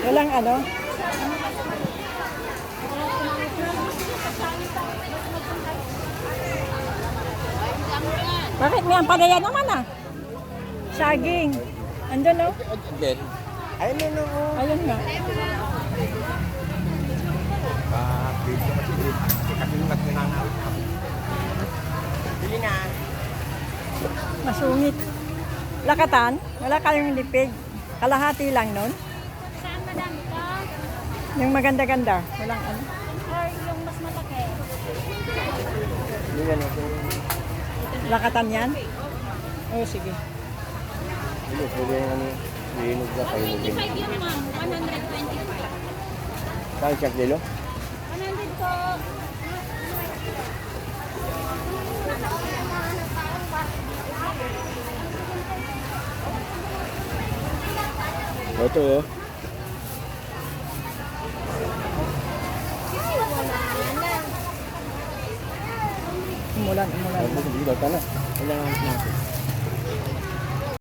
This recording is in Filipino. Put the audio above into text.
Walang ano? Bakit may ampalaya naman ah? Saging. Andun oh. Again. Ayun na no. Ayun nga. Video kasi kapilingat na nga. Bili na. Masungit. Lakatan? Wala kayong lipig. Kalahati lang nun? Saan madami ka? Yung maganda-ganda. Walang ano. Or yung mas malaki? Bili na natin. Lakatan yan? Oo, sige. Bili, pwede yung ano. Linog na kayo. 25 yun ma'am. 125. Saan siya kilo? 100 po. Ito oh. Umulan, umulan. Dito ka na. Kailangan natin.